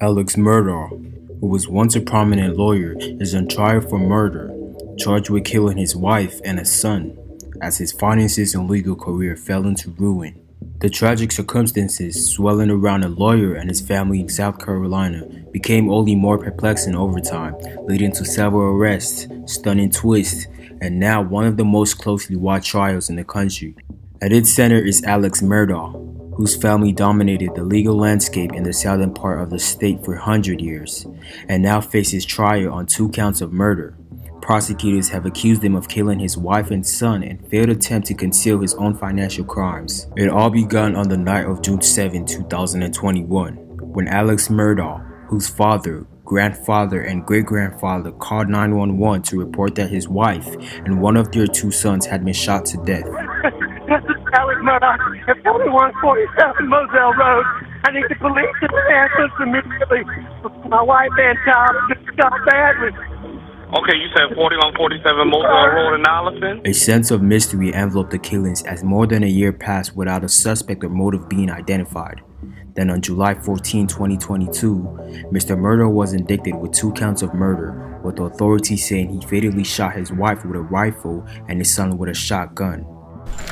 Alex Murdaugh, who was once a prominent lawyer, is on trial for murder, charged with killing his wife and a son, as his finances and legal career fell into ruin. The tragic circumstances swirling around the lawyer and his family in South Carolina became only more perplexing over time, leading to several arrests, stunning twists, and now one of the most closely watched trials in the country. At its center is Alex Murdaugh, whose family dominated the legal landscape in the southern part of the state for 100 years, and now faces trial on 2 counts of murder. Prosecutors have accused him of killing his wife and son and failed attempt to conceal his own financial crimes. It all began on the night of June 7, 2021, when Alex Murdaugh, whose father, grandfather, and great-grandfather called 911 to report that his wife and one of their 2 sons had been shot to death. This is Alex Murdaugh at 4147 Moselle Road. I need the police to ambulance immediately. My wife and child have been shot badly. Okay, you said 4147 Moselle Road in Allison? A sense of mystery enveloped the killings as more than a year passed without a suspect or motive being identified. Then on July 14, 2022, Mr. Murdaugh was indicted with 2 counts of murder, with authorities saying he fatally shot his wife with a rifle and his son with a shotgun.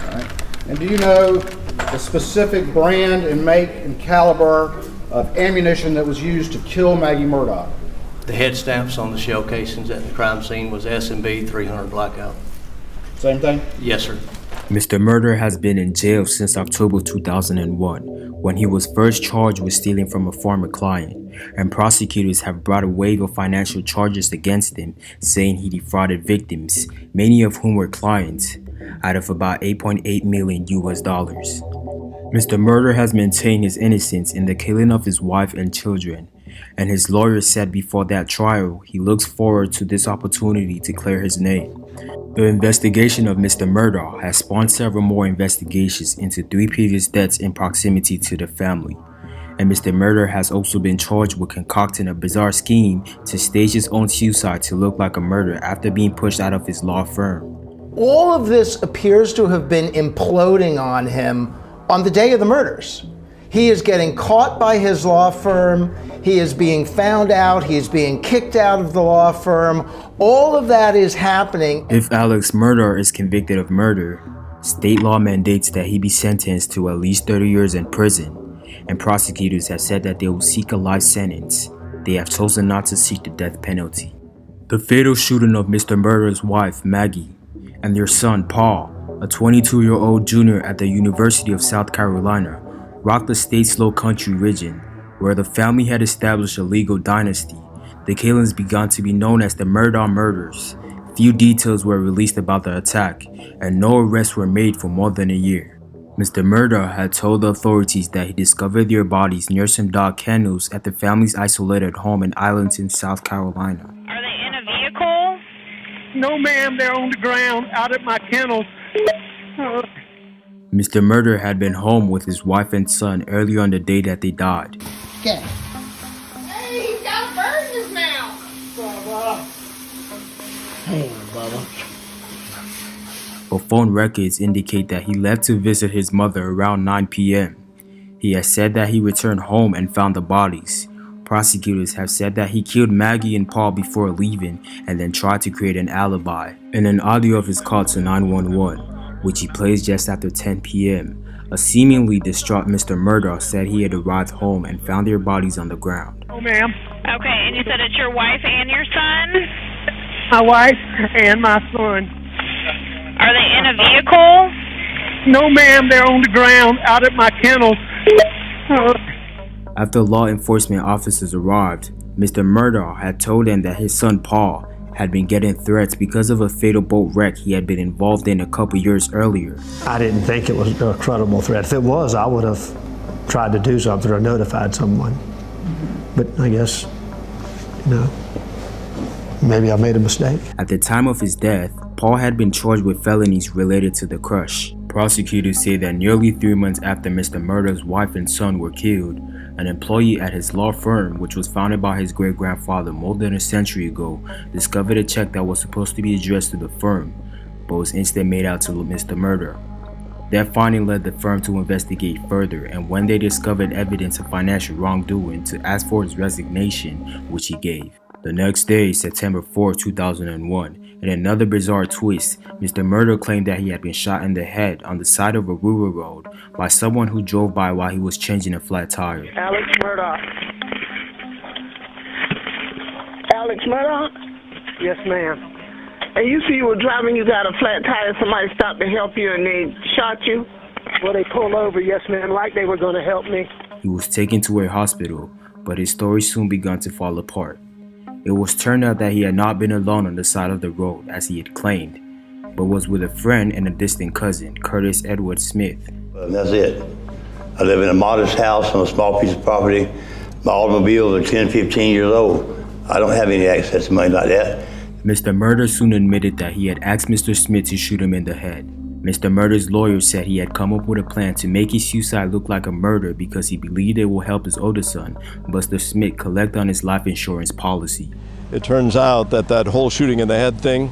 Right. And do you know the specific brand and make and caliber of ammunition that was used to kill Maggie Murdaugh? The head stamps on the shell casings at the crime scene was S&B 300 Blackout. Same thing? Yes, sir. Mr. Murdaugh has been in jail since October 2001, when he was first charged with stealing from a former client, and prosecutors have brought a wave of financial charges against him, saying he defrauded victims, many of whom were clients, out of about $8.8 million. Mr. Murdaugh has maintained his innocence in the killing of his wife and children, and his lawyer said before that trial he looks forward to this opportunity to clear his name. The investigation of Mr. Murdaugh has spawned several more investigations into 3 previous deaths in proximity to the family, and Mr. Murdaugh has also been charged with concocting a bizarre scheme to stage his own suicide to look like a murder after being pushed out of his law firm. All of this appears to have been imploding on him on the day of the murders. He is getting caught by his law firm. He is being found out. He is being kicked out of the law firm. All of that is happening. If Alex Murdaugh is convicted of murder, state law mandates that he be sentenced to at least 30 years in prison, and prosecutors have said that they will seek a life sentence. They have chosen not to seek the death penalty. The fatal shooting of Mr. Murdaugh's wife, Maggie, and their son, Paul, a 22-year-old junior at the University of South Carolina, rocked the state's low country region, where the family had established a legal dynasty. The killings began to be known as the Murdaugh murders. Few details were released about the attack, and no arrests were made for more than a year. Mr. Murdaugh had told the authorities that he discovered their bodies near some dog kennels at the family's isolated home in Arlington, South Carolina. Are they in a vehicle? No, ma'am, they're on the ground out at my kennels. Mr. Murdaugh had been home with his wife and son earlier on the day that they died. Okay. Hey, he's got a bird in his mouth. Hey, Bubba. But phone records indicate that he left to visit his mother around 9 p.m. He has said that he returned home and found the bodies. Prosecutors have said that he killed Maggie and Paul before leaving and then tried to create an alibi. In an audio of his call to 911, which he plays just after 10 p.m., a seemingly distraught Mr. Murdaugh said he had arrived home and found their bodies on the ground. Oh, ma'am. Okay, and you said it's your wife and your son? My wife and my son. Are they in a vehicle? No, ma'am, they're on the ground out at my kennels. After law enforcement officers arrived, Mr. Murdaugh had told them that his son Paul had been getting threats because of a fatal boat wreck he had been involved in a couple years earlier. I didn't think it was a credible threat. If it was, I would have tried to do something or notified someone. But I guess, maybe I made a mistake. At the time of his death, Paul had been charged with felonies related to the crush. Prosecutors say that nearly 3 months after Mr. Murdaugh's wife and son were killed, an employee at his law firm, which was founded by his great-grandfather more than a century ago, discovered a check that was supposed to be addressed to the firm, but was instead made out to Mr. Murdaugh. That finding led the firm to investigate further, and when they discovered evidence of financial wrongdoing, to ask for his resignation, which he gave. The next day, September 4, 2001, in another bizarre twist, Mr. Murdaugh claimed that he had been shot in the head on the side of a rural road by someone who drove by while he was changing a flat tire. Alex Murdaugh. Alex Murdaugh? Yes, ma'am. And you see you were driving, you got a flat tire, somebody stopped to help you and they shot you? Well, they pulled over, yes, ma'am, like they were going to help me. He was taken to a hospital, but his story soon began to fall apart. It was turned out that he had not been alone on the side of the road as he had claimed, but was with a friend and a distant cousin, Curtis Edward Smith. That's it. I live in a modest house on a small piece of property. My automobiles are 10, 15 years old. I don't have any access to money like that. Mr. Murdaugh soon admitted that he had asked Mr. Smith to shoot him in the head. Mr. Murdaugh's lawyer said he had come up with a plan to make his suicide look like a murder because he believed it will help his older son, Buster Smith, collect on his life insurance policy. It turns out that that whole shooting in the head thing,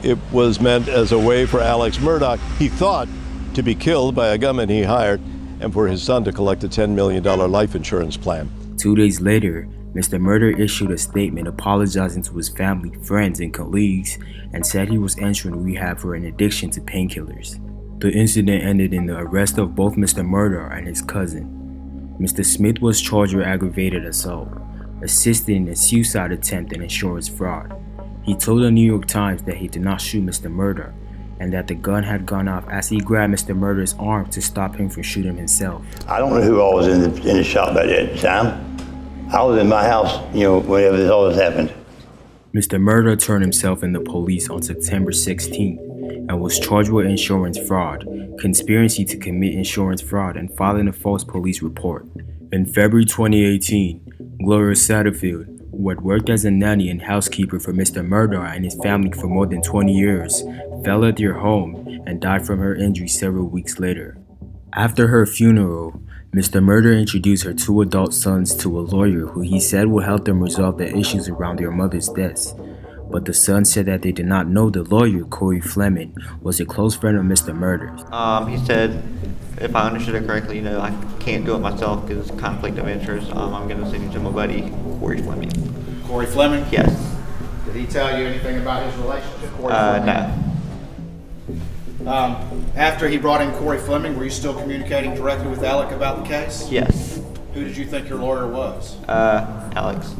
it was meant as a way for Alex Murdaugh, he thought, to be killed by a gunman he hired and for his son to collect a $10 million life insurance plan. 2 days later, Mr. Murdaugh issued a statement apologizing to his family, friends, and colleagues and said he was entering rehab for an addiction to painkillers. The incident ended in the arrest of both Mr. Murdaugh and his cousin. Mr. Smith was charged with aggravated assault, assisting in a suicide attempt and insurance fraud. He told the New York Times that he did not shoot Mr. Murdaugh and that the gun had gone off as he grabbed Mr. Murdaugh's arm to stop him from shooting himself. I don't know who all was in the shop at that time. I was in my house, whenever all this happened. Mr. Murdaugh turned himself in the police on September 16th and was charged with insurance fraud, conspiracy to commit insurance fraud, and filing a false police report. In February 2018, Gloria Satterfield, who had worked as a nanny and housekeeper for Mr. Murdaugh and his family for more than 20 years, fell at their home and died from her injuries several weeks later. After her funeral, Mr. Murdaugh introduced her 2 adult sons to a lawyer who he said would help them resolve the issues around their mother's deaths. But the sons said that they did not know the lawyer, Corey Fleming, was a close friend of Mr. Murdaugh's. He said, if I understood it correctly, I can't do it myself because it's conflict of interest. I'm going to send you to my buddy, Corey Fleming. Corey Fleming? Yes. Did he tell you anything about his relationship with Corey Fleming? No. After he brought in Corey Fleming, were you still communicating directly with Alec about the case? Yes. Who did you think your lawyer was? Alex.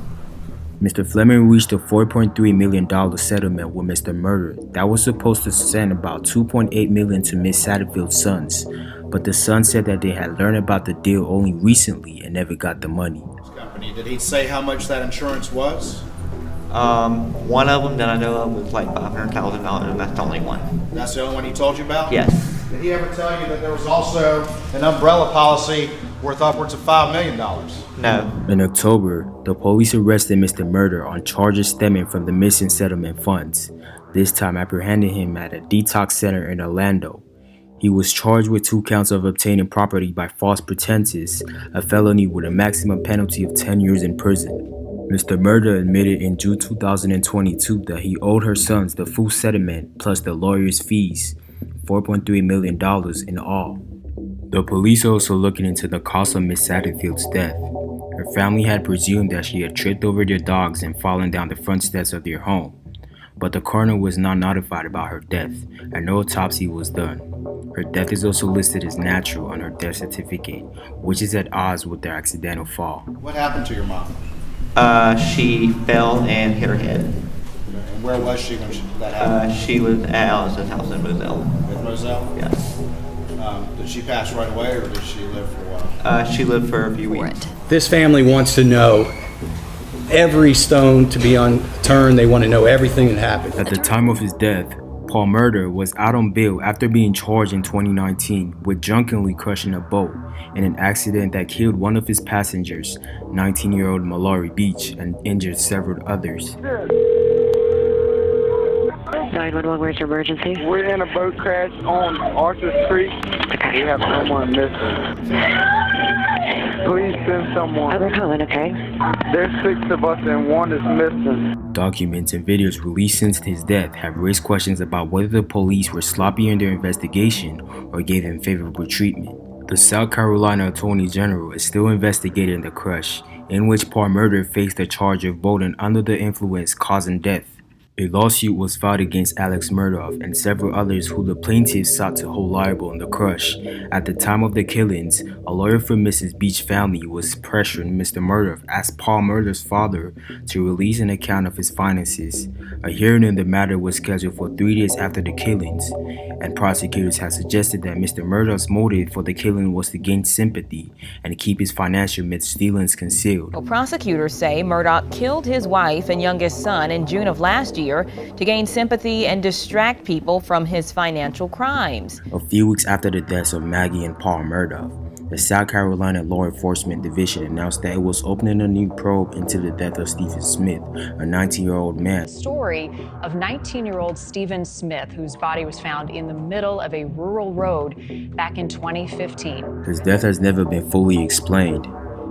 Mr. Fleming reached a $4.3 million settlement with Mr. Murdaugh that was supposed to send about $2.8 million to Miss Satterfield's sons, but the sons said that they had learned about the deal only recently and never got the money. Did he say how much that insurance was? One of them that I know of was like $500,000, and that's the only one. That's the only one he told you about? Yes. Did he ever tell you that there was also an umbrella policy worth upwards of $5 million? No. In October, the police arrested Mr. Murdaugh on charges stemming from the missing settlement funds, this time apprehending him at a detox center in Orlando. He was charged with 2 counts of obtaining property by false pretenses, a felony with a maximum penalty of 10 years in prison. Mr. Murdaugh admitted in June 2022 that he owed her sons the full settlement plus the lawyer's fees, $4.3 million in all. The police are also looking into the cause of Miss Satterfield's death. Her family had presumed that she had tripped over their dogs and fallen down the front steps of their home, but the coroner was not notified about her death, and no autopsy was done. Her death is also listed as natural on her death certificate, which is at odds with their accidental fall. What happened to your mom? She fell and hit her head. And where was she when that happened? She was at Alice's house in Moselle. In Moselle? Yes. Did she pass right away, or did she live for a while? She lived for a few weeks. This family wants to know every stone to be unturned. They want to know everything that happened. At the time of his death, Paul Murdaugh was out on bail after being charged in 2019 with drunkenly crushing a boat in an accident that killed one of his passengers, 19-year-old Mallory Beach, and injured several others. 911, where's your emergency? We're in a boat crash on Arthur Street. We have someone missing. Please send someone. They're coming, okay? There's 6 of us and 1 is missing. Documents and videos released since his death have raised questions about whether the police were sloppy in their investigation or gave him favorable treatment. The South Carolina Attorney General is still investigating the crush, in which Paul Murdaugh faced a charge of boating under the influence causing death. A lawsuit was filed against Alex Murdaugh and several others who the plaintiffs sought to hold liable in the crush. At the time of the killings, a lawyer for Mrs. Beach's family was pressuring Mr. Murdaugh, as Paul Murdaugh's father, to release an account of his finances. A hearing in the matter was scheduled for 3 days after the killings, and prosecutors had suggested that Mr. Murdaugh's motive for the killing was to gain sympathy and keep his financial misdealings concealed. Well, prosecutors say Murdaugh killed his wife and youngest son in June of last year to gain sympathy and distract people from his financial crimes. A few weeks after the deaths of Maggie and Paul Murdaugh, the South Carolina Law Enforcement Division announced that it was opening a new probe into the death of Stephen Smith, a 19-year-old man. The story of 19-year-old Stephen Smith, whose body was found in the middle of a rural road back in 2015. His death has never been fully explained,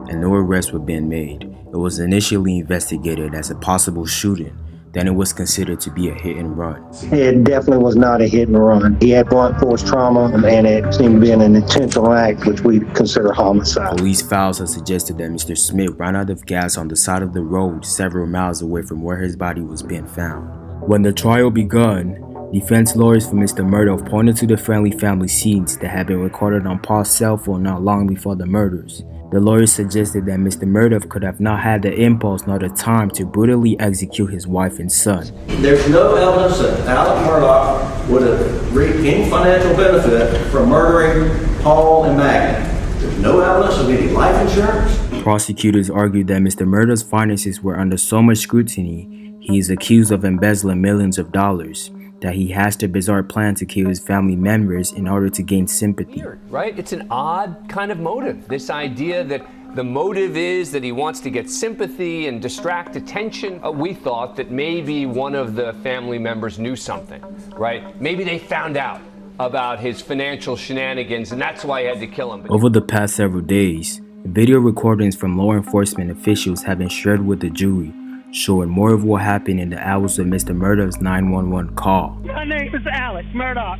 and no arrests were being made. It was initially investigated as a possible shooting. Then it was considered to be a hit and run. It definitely was not a hit and run. He had blunt force trauma, and it seemed to be an intentional act, which we consider homicide. Police files have suggested that Mr. Smith ran out of gas on the side of the road several miles away from where his body was being found. When the trial began, defense lawyers for Mr. Murdaugh pointed to the friendly family scenes that had been recorded on Paul's cell phone not long before the murders. The lawyers suggested that Mr. Murdaugh could have not had the impulse nor the time to brutally execute his wife and son. There's no evidence that Alex Murdaugh would have reaped any financial benefit from murdering Paul and Maggie. There's no evidence of any life insurance. Prosecutors argued that Mr. Murdaugh's finances were under so much scrutiny, he is accused of embezzling millions of dollars, that he hatched a bizarre plan to kill his family members in order to gain sympathy. Right? It's an odd kind of motive. This idea that the motive is that he wants to get sympathy and distract attention. We thought that maybe one of the family members knew something, right? Maybe they found out about his financial shenanigans, and that's why he had to kill him. Over the past several days, video recordings from law enforcement officials have been shared with the jury, showing more of what happened in the hours of Mr. Murdaugh's 911 call. My name is Alex Murdaugh.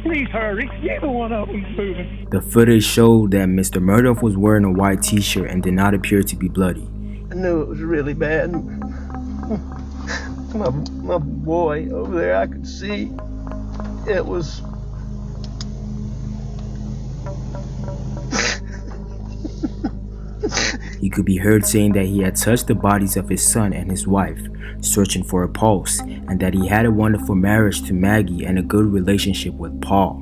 Please hurry. Neither one of them's moving. The footage showed that Mr. Murdaugh was wearing a white t-shirt and did not appear to be bloody. I knew it was really bad. My boy over there, I could see it was... He could be heard saying that he had touched the bodies of his son and his wife, searching for a pulse, and that he had a wonderful marriage to Maggie and a good relationship with Paul.